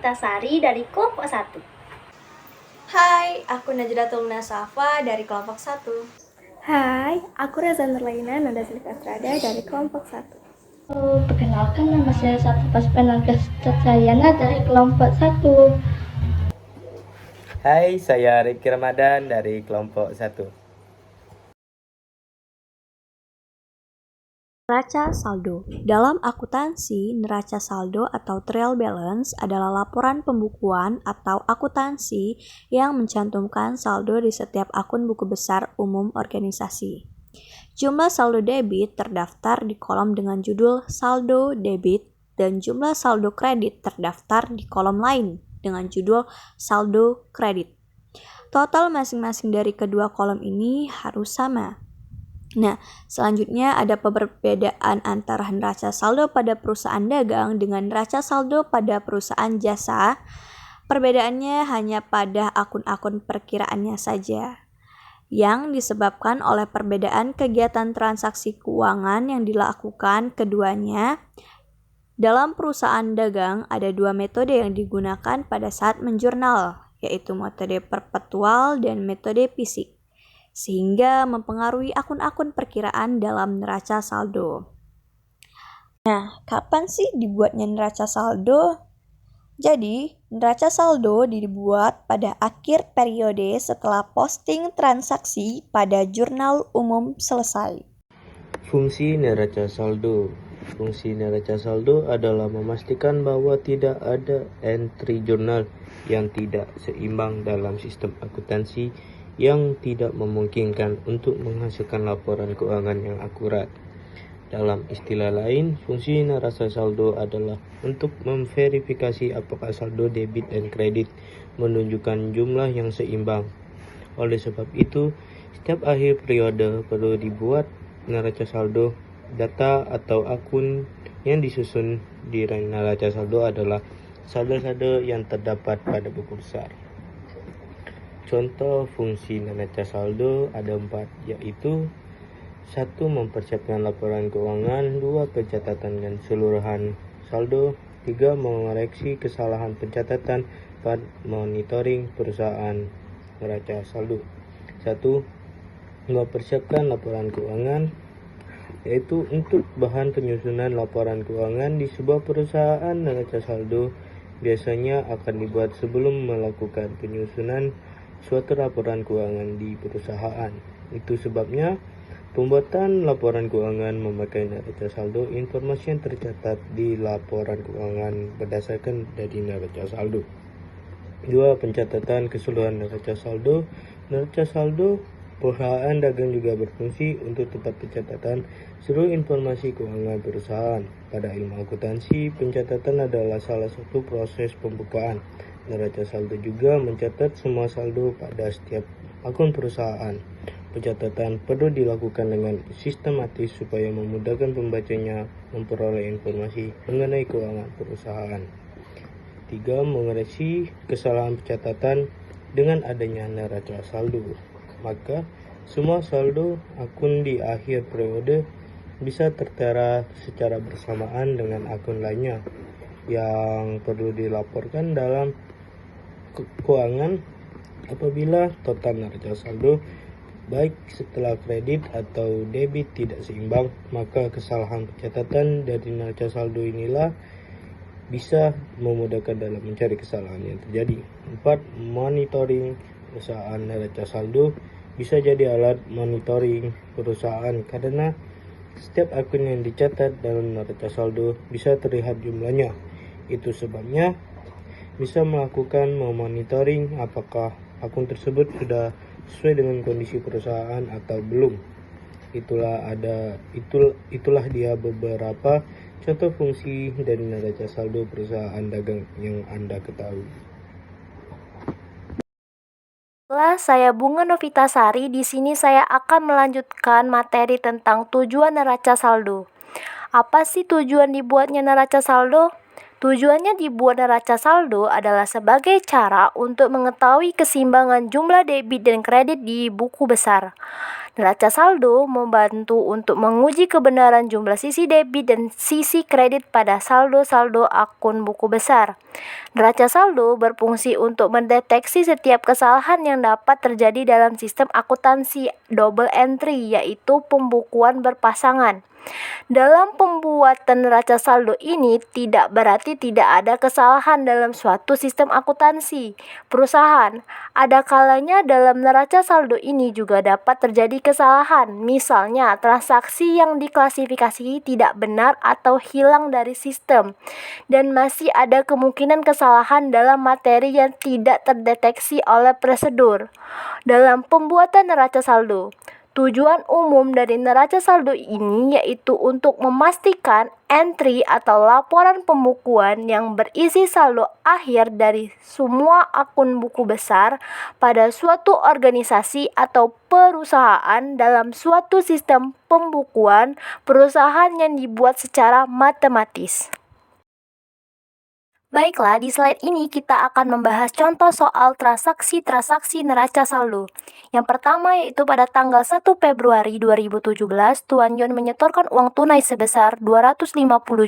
Novitasari dari kelompok 1. Hai, aku Najdatul Nasafa dari kelompok 1. Hai, aku Reza Nurlaina Nanda Silvia Strada dari kelompok 1. Perkenalkan, nama saya Satifah Penalgas Cahyana dari kelompok 1. Hai, saya Riki Ramadan dari kelompok 1. Neraca saldo. Dalam akuntansi, neraca saldo atau trial balance adalah laporan pembukuan atau akuntansi yang mencantumkan saldo di setiap akun buku besar umum organisasi. Jumlah saldo debit terdaftar di kolom dengan judul saldo debit dan jumlah saldo kredit terdaftar di kolom lain dengan judul saldo kredit. Total masing-masing dari kedua kolom ini harus sama. Nah, selanjutnya ada perbedaan antara neraca saldo pada perusahaan dagang dengan neraca saldo pada perusahaan jasa. Perbedaannya hanya pada akun-akun perkiraannya saja, yang disebabkan oleh perbedaan kegiatan transaksi keuangan yang dilakukan keduanya. Dalam perusahaan dagang ada dua metode yang digunakan pada saat menjurnal, yaitu metode perpetual dan metode fisik, sehingga mempengaruhi akun-akun perkiraan dalam neraca saldo. Nah, kapan sih dibuatnya neraca saldo? Jadi, neraca saldo dibuat pada akhir periode setelah posting transaksi pada jurnal umum selesai. Fungsi neraca saldo. Fungsi neraca saldo adalah memastikan bahwa tidak ada entry jurnal yang tidak seimbang dalam sistem akuntansi yang tidak memungkinkan untuk menghasilkan laporan keuangan yang akurat. Dalam istilah lain, fungsi neraca saldo adalah untuk memverifikasi apakah saldo debit dan kredit menunjukkan jumlah yang seimbang. Oleh sebab itu, setiap akhir periode perlu dibuat neraca saldo. Data atau akun yang disusun di neraca saldo adalah saldo-saldo yang terdapat pada buku besar. Contoh fungsi neraca saldo ada 4, yaitu 1. Mempersiapkan laporan keuangan. 2. Pencatatan dan keseluruhan saldo. 3. Mengoreksi kesalahan pencatatan. 4. Monitoring perusahaan neraca saldo. 1. Mempersiapkan laporan keuangan, yaitu untuk bahan penyusunan laporan keuangan di sebuah perusahaan. Neraca saldo biasanya akan dibuat sebelum melakukan penyusunan suatu laporan keuangan di perusahaan. Itu sebabnya pembuatan laporan keuangan memakai neraca saldo. Informasi yang tercatat di laporan keuangan berdasarkan dari neraca saldo. 2. Pencatatan keseluruhan neraca saldo. Neraca saldo perusahaan dagang juga berfungsi untuk tempat pencatatan seluruh informasi keuangan perusahaan. Pada ilmu akuntansi, pencatatan adalah salah satu proses pembukaan. Neraca saldo juga mencatat semua saldo pada setiap akun perusahaan. Pencatatan perlu dilakukan dengan sistematis supaya memudahkan pembacanya memperoleh informasi mengenai keuangan perusahaan. 3. Mengoreksi kesalahan pencatatan. Dengan adanya neraca saldo, maka semua saldo akun di akhir periode bisa tertera secara bersamaan dengan akun lainnya yang perlu dilaporkan dalam keuangan. Apabila total neraca saldo baik setelah kredit atau debit tidak seimbang, maka kesalahan pencatatan dari neraca saldo inilah bisa memudahkan dalam mencari kesalahan yang terjadi. 4. Monitoring perusahaan. Neraca saldo bisa jadi alat monitoring perusahaan karena setiap akun yang dicatat dalam neraca saldo bisa terlihat jumlahnya. Itu sebabnya bisa melakukan memonitoring apakah akun tersebut sudah sesuai dengan kondisi perusahaan atau belum. Itulah dia beberapa contoh fungsi dari neraca saldo perusahaan dagang yang Anda ketahui. Setelah saya Bunga Novitasari, di sini saya akan melanjutkan materi tentang tujuan neraca saldo. Apa sih tujuan dibuatnya neraca saldo? Tujuannya dibuat neraca saldo adalah sebagai cara untuk mengetahui keseimbangan jumlah debit dan kredit di buku besar. Neraca saldo membantu untuk menguji kebenaran jumlah sisi debit dan sisi kredit pada saldo-saldo akun buku besar. Neraca saldo berfungsi untuk mendeteksi setiap kesalahan yang dapat terjadi dalam sistem akuntansi double entry, yaitu pembukuan berpasangan. Dalam pembuatan neraca saldo ini tidak berarti tidak ada kesalahan dalam suatu sistem akuntansi perusahaan. Ada kalanya dalam neraca saldo ini juga dapat terjadi kesalahan, misalnya transaksi yang diklasifikasi tidak benar atau hilang dari sistem, dan masih ada kemungkinan kesalahan dalam materi yang tidak terdeteksi oleh prosedur. Dalam pembuatan neraca saldo, tujuan umum dari neraca saldo ini yaitu untuk memastikan entry atau laporan pembukuan yang berisi saldo akhir dari semua akun buku besar pada suatu organisasi atau perusahaan dalam suatu sistem pembukuan perusahaan yang dibuat secara matematis. Baiklah, di slide ini kita akan membahas contoh soal transaksi neraca saldo. Yang pertama yaitu pada tanggal 1 Februari 2017, Tuan Yon menyetorkan uang tunai sebesar 250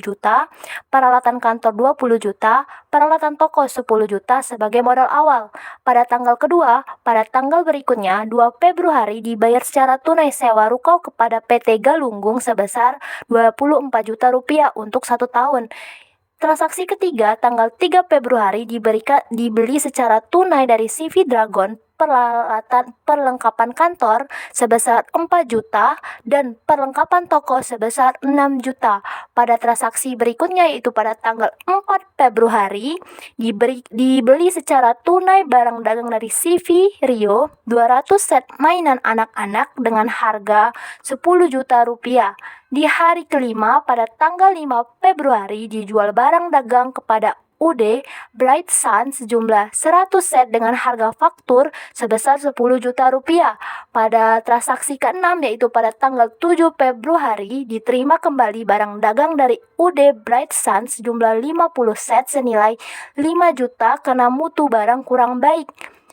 juta, peralatan kantor 20 juta, peralatan toko 10 juta sebagai modal awal. Pada tanggal kedua, pada tanggal berikutnya 2 Februari dibayar secara tunai sewa ruko kepada PT Galunggung sebesar 24 juta rupiah untuk 1 tahun. Transaksi ketiga, tanggal 3 Februari dibeli secara tunai dari CV Dragon peralatan perlengkapan kantor sebesar 4 juta dan perlengkapan toko sebesar 6 juta. Pada transaksi berikutnya yaitu pada tanggal 4 Februari dibeli secara tunai barang dagang dari CV Rio 200 set mainan anak-anak dengan harga 10 juta rupiah. Di hari kelima pada tanggal 5 Februari dijual barang dagang kepada UD Bright Sun sejumlah 100 set dengan harga faktur sebesar 10 juta rupiah. Pada transaksi ke-6 yaitu pada tanggal 7 Februari diterima kembali barang dagang dari UD Bright Sun sejumlah 50 set senilai 5 juta karena mutu barang kurang baik.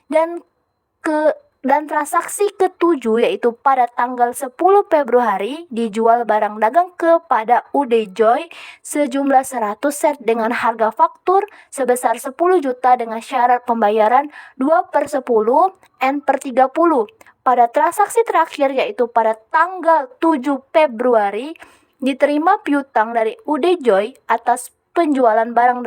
Dan transaksi ke-7 yaitu pada tanggal 10 Februari dijual barang dagang kepada UD Joy sejumlah 100 set dengan harga faktur sebesar 10 juta dengan syarat pembayaran 2/10 N/30. Pada transaksi terakhir yaitu pada tanggal 7 Februari diterima piutang dari UD Joy atas penjualan barang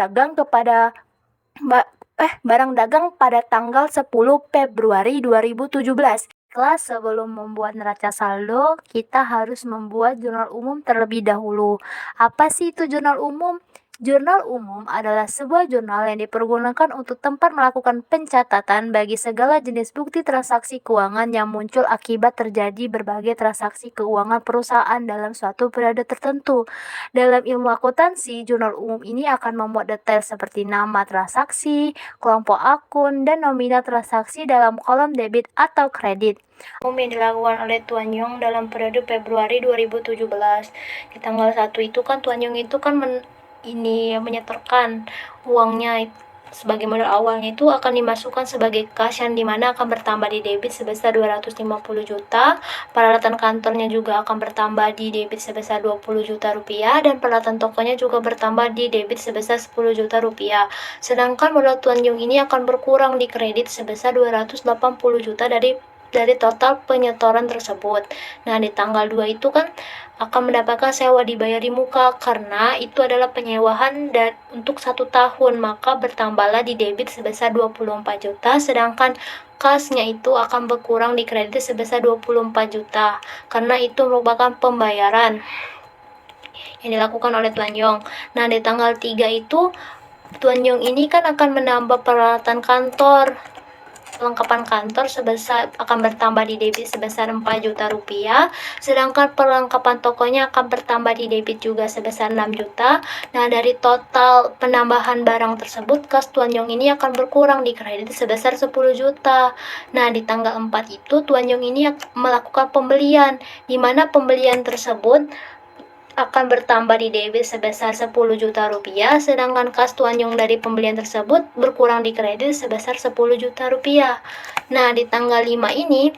dagang pada tanggal 10 Februari 2017. Kelas sebelum membuat neraca saldo, kita harus membuat jurnal umum terlebih dahulu. Apa sih itu jurnal umum? Jurnal umum adalah sebuah jurnal yang dipergunakan untuk tempat melakukan pencatatan bagi segala jenis bukti transaksi keuangan yang muncul akibat terjadi berbagai transaksi keuangan perusahaan dalam suatu periode tertentu. Dalam ilmu akuntansi, jurnal umum ini akan memuat detail seperti nama transaksi, kelompok akun, dan nominal transaksi dalam kolom debit atau kredit. Yang dilakukan oleh Tuan Yong dalam periode Februari 2017. Di tanggal 1 itu kan Tuan Yong itu kan menyetorkan uangnya sebagai modal awalnya itu akan dimasukkan sebagai kas yang dimana akan bertambah di debit sebesar 250 juta, peralatan kantornya juga akan bertambah di debit sebesar 20 juta rupiah, dan peralatan tokonya juga bertambah di debit sebesar 10 juta rupiah. Sedangkan modal Tuan Yong ini akan berkurang di kredit sebesar 280 juta dari total penyetoran tersebut. Nah, di tanggal 2 itu kan akan mendapatkan sewa dibayar di muka karena itu adalah penyewaan dan untuk 1 tahun, maka bertambahlah di debit sebesar 24 juta, sedangkan kasnya itu akan berkurang di kredit sebesar 24 juta karena itu merupakan pembayaran yang dilakukan oleh Tuan Yong. Nah, di tanggal 3 itu Tuan Yong ini kan akan menambah peralatan kantor. Perlengkapan kantor akan bertambah di debit sebesar 4 juta rupiah, sedangkan perlengkapan tokonya akan bertambah di debit juga sebesar 6 juta. Nah, dari total penambahan barang tersebut, kas Tuan Yong ini akan berkurang di kredit sebesar 10 juta. Nah, di tanggal 4 itu Tuan Yong ini melakukan pembelian, di mana pembelian tersebut akan bertambah di debit sebesar 10 juta rupiah, sedangkan kas Tuan Yong dari pembelian tersebut berkurang di kredit sebesar 10 juta rupiah. Nah, di tanggal 5 ini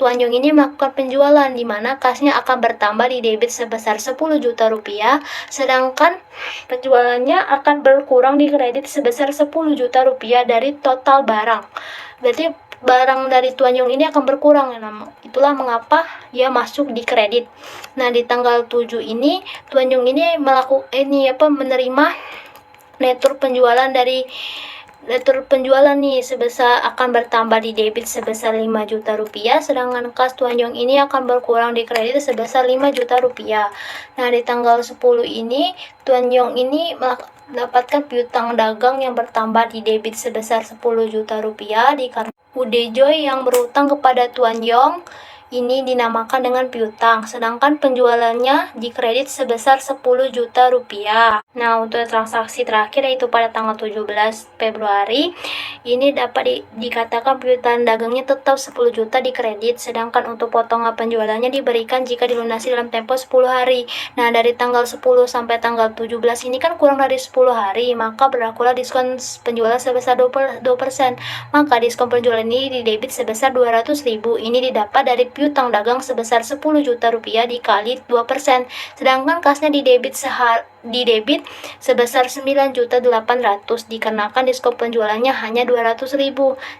Tuan Yung ini melakukan penjualan di mana kasnya akan bertambah di debit sebesar 10 juta rupiah, sedangkan penjualannya akan berkurang di kredit sebesar 10 juta rupiah dari total barang. Berarti barang dari Tuan Yung ini akan berkurang. Itulah mengapa dia masuk di kredit. Nah, di tanggal 7 ini Tuan Yung ini menerima Netur penjualan nih akan bertambah di debit sebesar 5 juta rupiah, sedangkan kas Tuan Yung ini akan berkurang di kredit sebesar 5 juta rupiah. Nah, di tanggal 10 ini Tuan Yung ini mendapatkan piutang dagang yang bertambah di debit sebesar 10 juta rupiah dikarenakan Ude Joy yang berutang kepada Tuan Yung ini dinamakan dengan piutang, sedangkan penjualannya di kredit sebesar 10 juta rupiah. Nah, untuk transaksi terakhir yaitu pada tanggal 17 Februari, ini dapat dikatakan piutang dagangnya tetap 10 juta di kredit, sedangkan untuk potongan penjualannya diberikan jika dilunasi dalam tempo 10 hari. Nah, dari tanggal 10 sampai tanggal 17 ini kan kurang dari 10 hari, maka berlakulah diskon penjualan sebesar 2%. Maka diskon penjualan ini didebit sebesar 200.000. Ini didapat dari piutang dagang sebesar 10 juta rupiah dikali 2%, sedangkan kasnya didebit sebesar 9.800.000 dikarenakan diskon penjualannya hanya 200.000.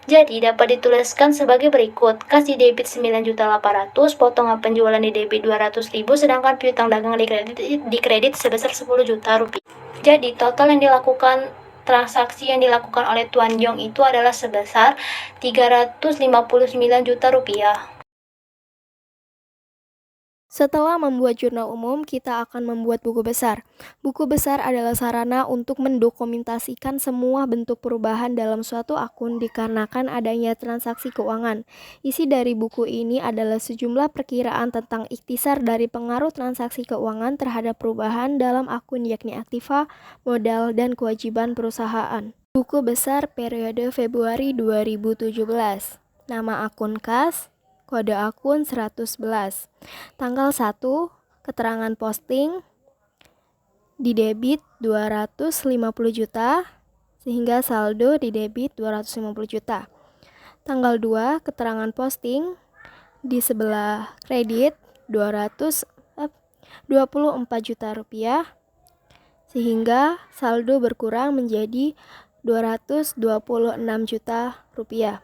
Jadi dapat dituliskan sebagai berikut: kas didebit 9.800.000, potongan penjualan didebit 200.000, sedangkan piutang dagang dikredit sebesar 10 juta rupiah. Jadi total transaksi yang dilakukan oleh Tuan Yung itu adalah sebesar 359 juta rupiah. Setelah membuat jurnal umum, kita akan membuat buku besar. Buku besar adalah sarana untuk mendokumentasikan semua bentuk perubahan dalam suatu akun dikarenakan adanya transaksi keuangan. Isi dari buku ini adalah sejumlah perkiraan tentang ikhtisar dari pengaruh transaksi keuangan terhadap perubahan dalam akun, yakni aktiva, modal, dan kewajiban perusahaan. Buku besar periode Februari 2017. Nama akun kas, kode akun 111. Tanggal 1, keterangan posting, didebit 250 juta, sehingga saldo didebit 250 juta. Tanggal 2, keterangan posting, di sebelah kredit 24 juta rupiah, sehingga saldo berkurang menjadi 226 juta rupiah.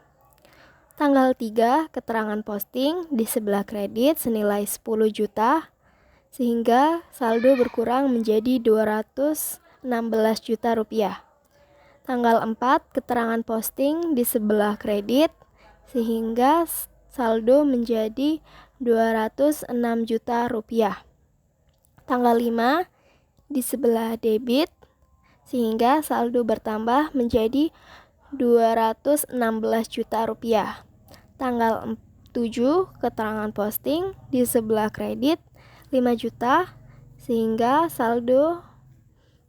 Tanggal 3, keterangan posting di sebelah kredit senilai 10 juta, sehingga saldo berkurang menjadi 216 juta rupiah. Tanggal 4, keterangan posting di sebelah kredit, sehingga saldo menjadi 206 juta rupiah. Tanggal 5, di sebelah debit, sehingga saldo bertambah menjadi 216 juta rupiah. Tanggal 7, keterangan posting di sebelah kredit 5 juta, sehingga saldo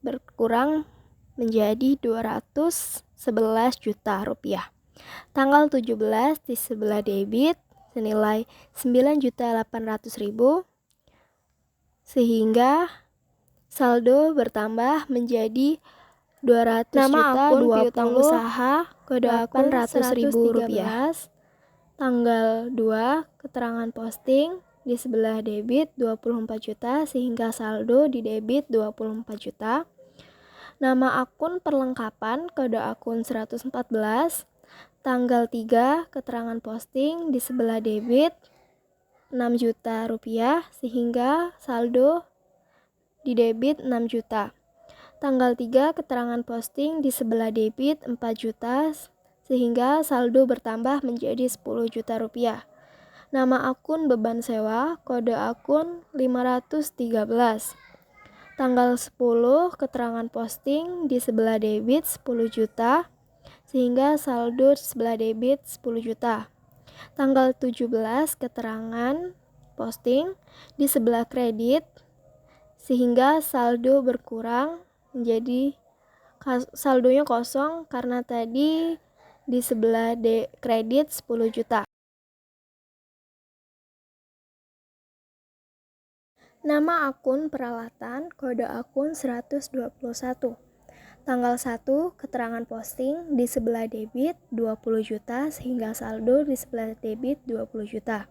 berkurang menjadi 211 juta rupiah. Tanggal 17, di sebelah debit senilai 9.800.000, sehingga saldo bertambah menjadi 200 juta 20 usaha, kode akun 100.000 rupiah. Tanggal 2, keterangan posting di sebelah debit 24 juta, sehingga saldo di debit 24 juta. Nama akun perlengkapan, kode akun 114. Tanggal 3, keterangan posting di sebelah debit 6 juta rupiah, sehingga saldo di debit 6 juta. Tanggal 3, keterangan posting di sebelah debit 4 juta, sehingga saldo bertambah menjadi 10 juta rupiah. Nama akun beban sewa, kode akun 513. Tanggal 10, keterangan posting di sebelah debit 10 juta, sehingga saldo di sebelah debit 10 juta. Tanggal 17, keterangan posting di sebelah kredit, sehingga saldo berkurang menjadi saldonya kosong karena tadi di sebelah kredit 10 juta. Nama akun peralatan, kode akun 121. Tanggal 1, keterangan posting di sebelah debit 20 juta sehingga saldo di sebelah debit 20 juta.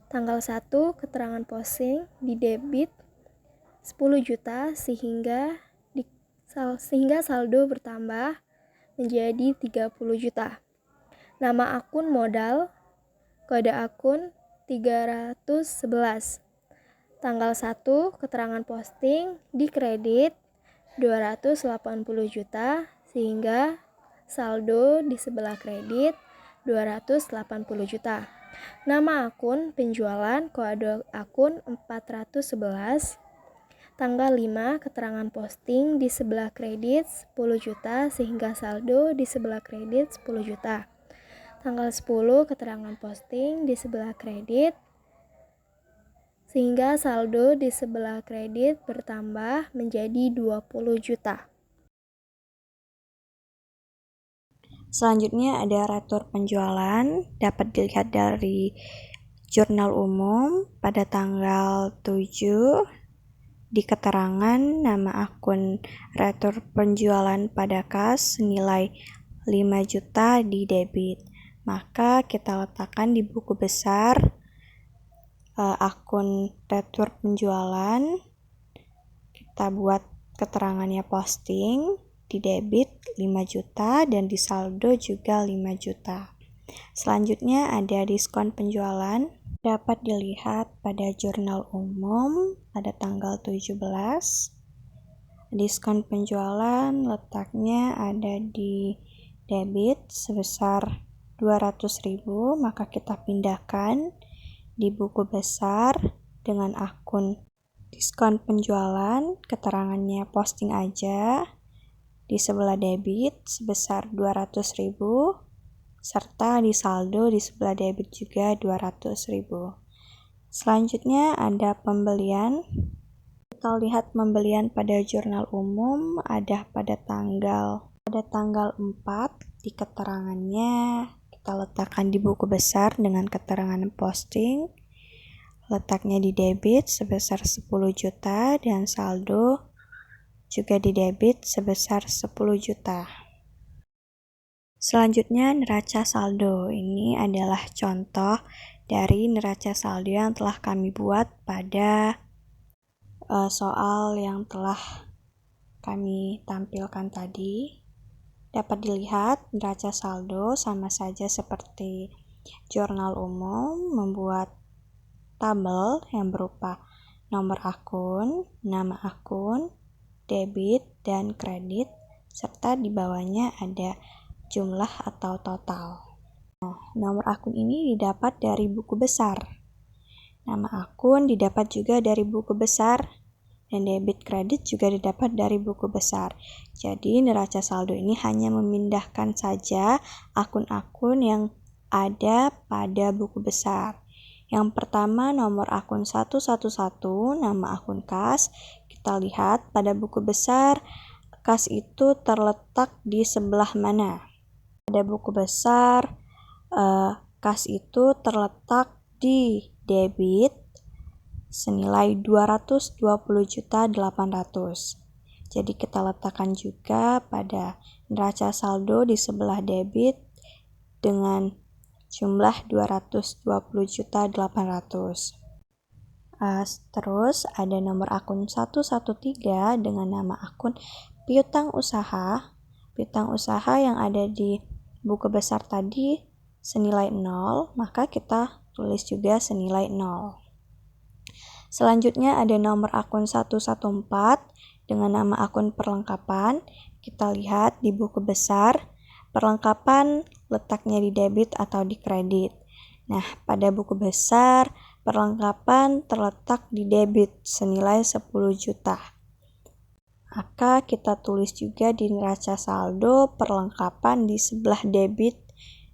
Tanggal 1, keterangan posting di debit 10 juta sehingga saldo bertambah menjadi 30 juta. Nama akun modal, kode akun 311. Tanggal 1, keterangan posting di kredit 280 juta sehingga saldo di sebelah kredit 280 juta. Nama akun penjualan, kode akun 411. Tanggal 5, keterangan posting di sebelah kredit 10 juta sehingga saldo di sebelah kredit 10 juta. Tanggal 10, keterangan posting di sebelah kredit sehingga saldo di sebelah kredit bertambah menjadi 20 juta. Selanjutnya ada retur penjualan, dapat dilihat dari jurnal umum pada tanggal 7. Di keterangan nama akun retur penjualan pada kas senilai 5 juta di debit. Maka kita letakkan di buku besar akun retur penjualan. Kita buat keterangannya posting di debit 5 juta dan di saldo juga 5 juta. Selanjutnya ada diskon penjualan. Dapat dilihat pada jurnal umum pada tanggal 17. Diskon penjualan letaknya ada di debit sebesar 200.000, maka kita pindahkan di buku besar dengan akun diskon penjualan, keterangannya posting aja di sebelah debit sebesar 200.000. serta di saldo di sebelah debit juga 200.000. Selanjutnya ada pembelian. Kita lihat pembelian pada jurnal umum ada pada tanggal 4. Di keterangannya kita letakkan di buku besar dengan keterangan posting. Letaknya di debit sebesar 10 juta dan saldo juga di debit sebesar 10 juta. Selanjutnya neraca saldo. Ini adalah contoh dari neraca saldo yang telah kami buat pada soal yang telah kami tampilkan tadi. Dapat dilihat neraca saldo sama saja seperti jurnal umum, membuat tabel yang berupa nomor akun, nama akun, debit dan kredit, serta di bawahnya ada jumlah atau total. Nah, nomor akun ini didapat dari buku besar. Nama akun didapat juga dari buku besar dan debit kredit juga didapat dari buku besar. Jadi neraca saldo ini hanya memindahkan saja akun-akun yang ada pada buku besar. Yang pertama nomor akun 111, nama akun kas. Kita lihat pada buku besar kas itu terletak di sebelah mana? Pada buku besar, kas itu terletak di debit senilai 220.800. Jadi kita letakkan juga pada neraca saldo di sebelah debit dengan jumlah 220.800. Terus ada nomor akun 113 dengan nama akun piutang usaha. Piutang usaha yang ada di buku besar tadi senilai 0, maka kita tulis juga senilai 0. Selanjutnya ada nomor akun 114 dengan nama akun perlengkapan. Kita lihat di buku besar, perlengkapan letaknya di debit atau di kredit. Nah, pada buku besar, perlengkapan terletak di debit senilai 10 juta. Maka kita tulis juga di neraca saldo perlengkapan di sebelah debit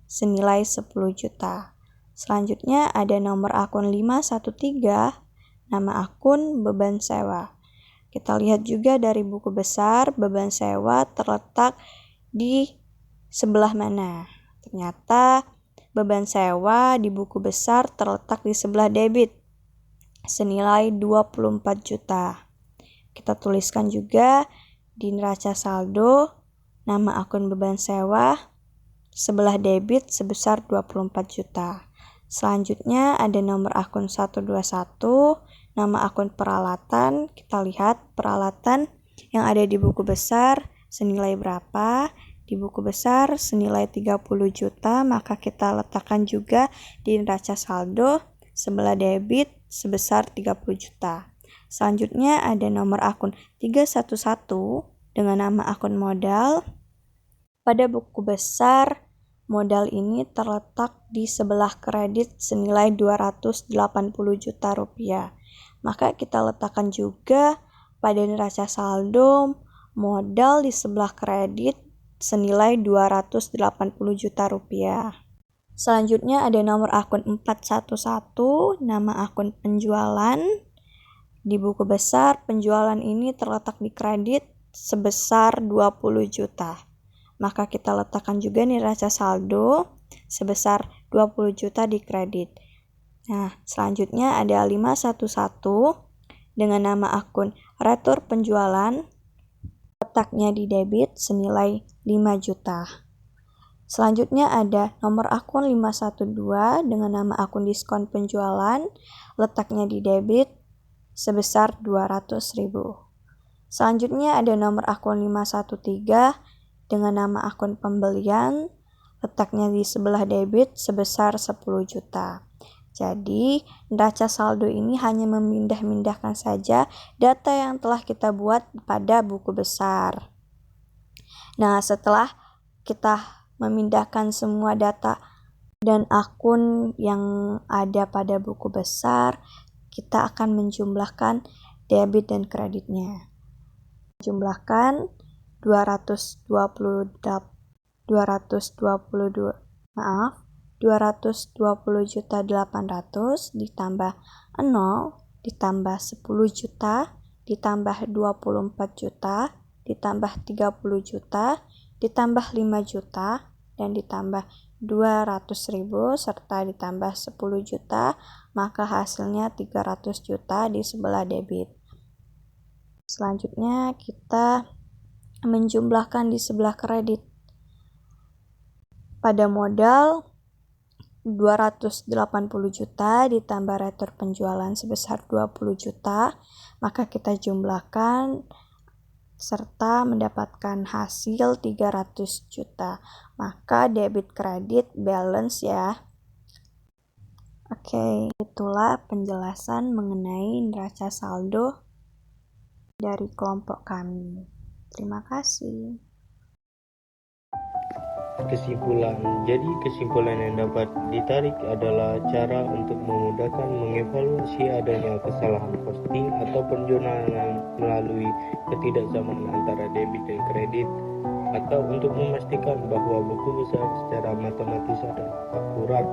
senilai 10 juta. Selanjutnya ada nomor akun 513, nama akun beban sewa. Kita lihat juga dari buku besar, beban sewa terletak di sebelah mana. Ternyata beban sewa di buku besar terletak di sebelah debit senilai 24 juta. Kita tuliskan juga di neraca saldo, nama akun beban sewa, sebelah debit sebesar 24 juta. Selanjutnya ada nomor akun 121, nama akun peralatan. Kita lihat peralatan yang ada di buku besar senilai berapa. Di buku besar senilai 30 juta, maka kita letakkan juga di neraca saldo sebelah debit sebesar 30 juta. Selanjutnya ada nomor akun 311 dengan nama akun modal. Pada buku besar, modal ini terletak di sebelah kredit senilai 280 juta rupiah. Maka kita letakkan juga pada neraca saldo modal di sebelah kredit senilai 280 juta rupiah. Selanjutnya ada nomor akun 411, nama akun penjualan. Di buku besar, penjualan ini terletak di kredit sebesar 20 juta. Maka kita letakkan juga neraca saldo sebesar 20 juta di kredit. Nah, selanjutnya ada 511 dengan nama akun retur penjualan, letaknya di debit senilai 5 juta. Selanjutnya ada nomor akun 512 dengan nama akun diskon penjualan, letaknya di debit sebesar 200.000. Selanjutnya ada nomor akun 513 dengan nama akun pembelian, letaknya di sebelah debit sebesar 10 juta. Jadi, neraca saldo ini hanya memindah-mindahkan saja data yang telah kita buat pada buku besar. Nah, setelah kita memindahkan semua data dan akun yang ada pada buku besar, kita akan menjumlahkan debit dan kreditnya. Jumlahkan 220 juta 800 ditambah 0 ditambah 10 juta ditambah 24 juta ditambah 30 juta ditambah 5 juta dan ditambah 200.000 serta ditambah 10 juta, maka hasilnya 300 juta di sebelah debit. Selanjutnya kita menjumlahkan di sebelah kredit. Pada modal 280 juta ditambah retur penjualan sebesar 20 juta, maka kita jumlahkan serta mendapatkan hasil 300 juta. Maka debit kredit balance ya. Oke, itulah penjelasan mengenai neraca saldo dari kelompok kami. Terima kasih. Kesimpulan. Jadi kesimpulan yang dapat ditarik adalah cara untuk memudahkan mengevaluasi adanya kesalahan posting atau penjualan melalui ketidaksamaan antara debit dan kredit, atau untuk memastikan bahwa buku besar secara matematis akurat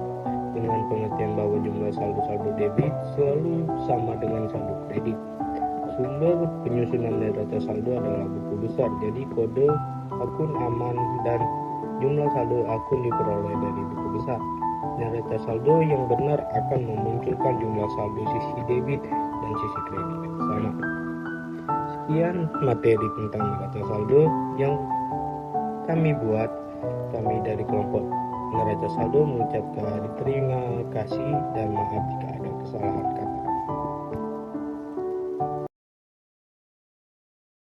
dengan pengertian bahwa jumlah saldo debit selalu sama dengan saldo kredit. Sumber penyusunan neraca saldo adalah buku besar, jadi kode akun aman dan jumlah saldo akun diperoleh dari buku besar. Neraca saldo yang benar akan memunculkan jumlah saldo sisi debit dan sisi kredit sama. Sekian materi tentang neraca saldo yang kami buat. Kami dari kelompok neraca saldo mengucapkan terima kasih dan maaf jika ada kesalahan kata.